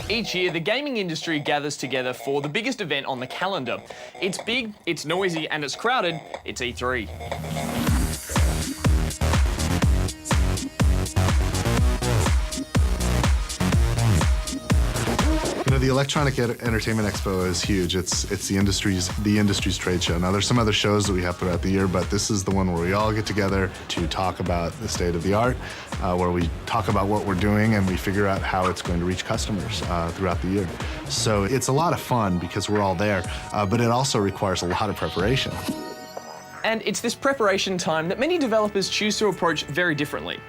Each year, the gaming industry gathers together for the biggest event on the calendar. It's big, it's noisy, and it's crowded. It's E3. The Electronic Entertainment Expo is huge. It's the industry's trade show. Now there's some other shows that we have throughout the year, but this is the one where we all get together to talk about the state of the art, where we talk about what we're doing and we figure out how it's going to reach customers throughout the year. So it's a lot of fun because we're all there, but it also requires a lot of preparation. And it's this preparation time that many developers choose to approach very differently.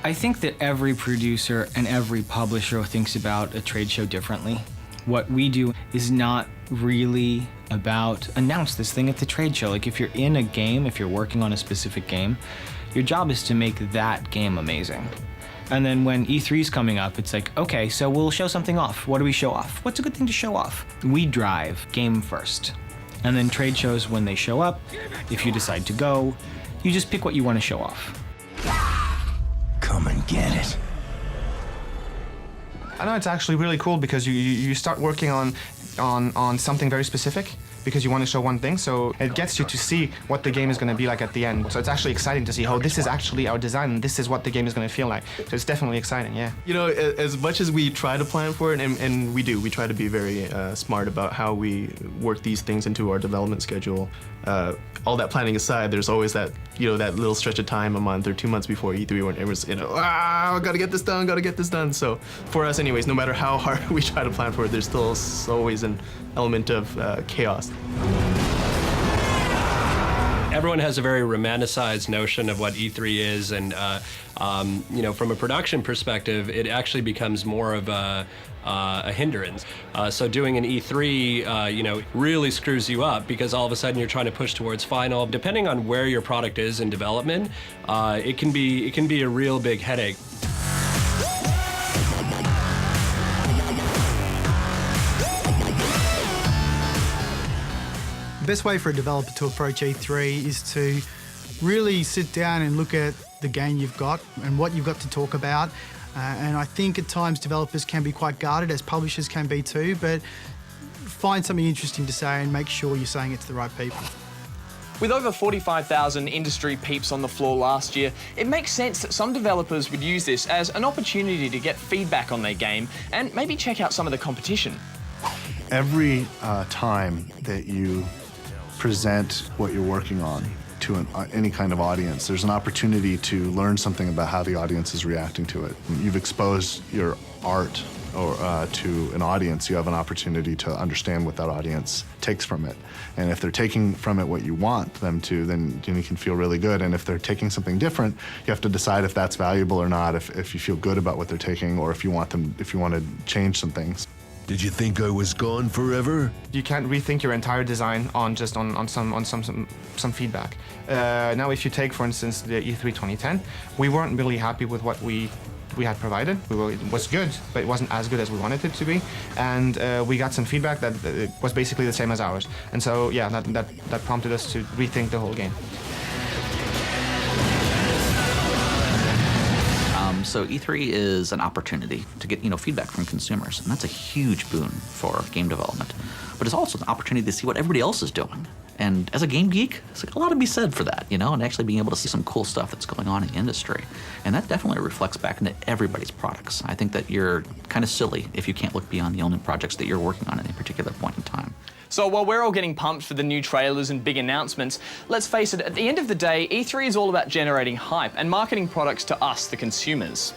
I think that every producer and every publisher thinks about a trade show differently. What we do is not really about announce this thing at the trade show. Like if you're in a game, if you're working on a specific game, your job is to make that game amazing. And then when E3 is coming up, it's like, okay, so we'll show something off. What do we show off? What's a good thing to show off? We drive game first. And then trade shows, when they show up, if you decide to go, you just pick what you want to show off. Come and get it. I know it's actually really cool because you start working on something very specific because you want to show one thing, so it gets you to see what the game is going to be like at the end. So it's actually exciting to see, oh, this is actually our design and this is what the game is going to feel like. So it's definitely exciting, yeah. You know, as much as we try to plan for it, and we try to be very smart about how we work these things into our development schedule. All that planning aside, there's always that, you know, that little stretch of time, a month or 2 months before E3 when everyone's, you know, gotta get this done. So for us anyways, no matter how hard we try to plan for it, there's still always an element of chaos. Everyone has a very romanticized notion of what E3 is, and you know, from a production perspective, it actually becomes more of a hindrance. So doing an E3, you know, really screws you up because all of a sudden you're trying to push towards final. Depending on where your product is in development, it can be a real big headache. The best way for a developer to approach E3 is to really sit down and look at the game you've got and what you've got to talk about. And I think at times developers can be quite guarded, as publishers can be too, but find something interesting to say and make sure you're saying it to the right people. With over 45,000 industry peeps on the floor last year, it makes sense that some developers would use this as an opportunity to get feedback on their game and maybe check out some of the competition. Every time that you present what you're working on to any kind of audience, there's an opportunity to learn something about how the audience is reacting to it. You've exposed your art to an audience, you have an opportunity to understand what that audience takes from it. And if they're taking from it what you want them to, then you can feel really good. And if they're taking something different, you have to decide if that's valuable or not, if you feel good about what they're taking, or if you want to change some things. Did you think I was gone forever? You can't rethink your entire design on some feedback. Now, if you take, for instance, the E3 2010, we weren't really happy with what we had provided. It was good, but it wasn't as good as we wanted it to be. And we got some feedback that it was basically the same as ours. And so, yeah, that prompted us to rethink the whole game. So E3 is an opportunity to get, feedback from consumers, and that's a huge boon for game development. But it's also an opportunity to see what everybody else is doing. And as a game geek, it's like a lot to be said for that, and actually being able to see some cool stuff that's going on in the industry. And that definitely reflects back into everybody's products. I think that you're kind of silly if you can't look beyond the only projects that you're working on at a particular point in time. So while we're all getting pumped for the new trailers and big announcements, let's face it, at the end of the day, E3 is all about generating hype and marketing products to us, the consumers.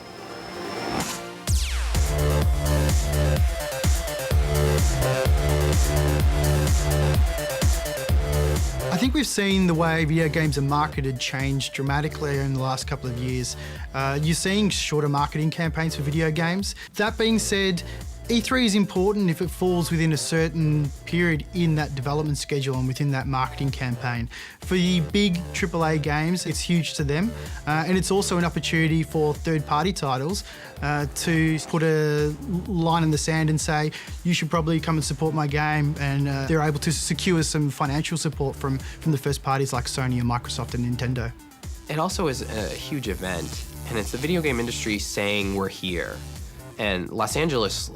I think we've seen the way video games are marketed change dramatically in the last couple of years. You're seeing shorter marketing campaigns for video games. That being said, E3 is important if it falls within a certain period in that development schedule and within that marketing campaign. For the big AAA games, it's huge to them, and it's also an opportunity for third-party titles to put a line in the sand and say, you should probably come and support my game, and they're able to secure some financial support from the first parties like Sony and Microsoft and Nintendo. It also is a huge event, and it's the video game industry saying we're here. And Los Angeles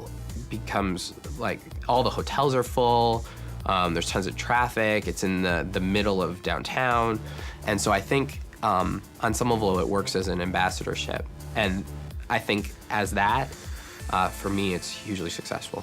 becomes like all the hotels are full. There's tons of traffic. It's in the middle of downtown, and so I think on some level it works as an ambassadorship. And I think as that, for me, it's hugely successful.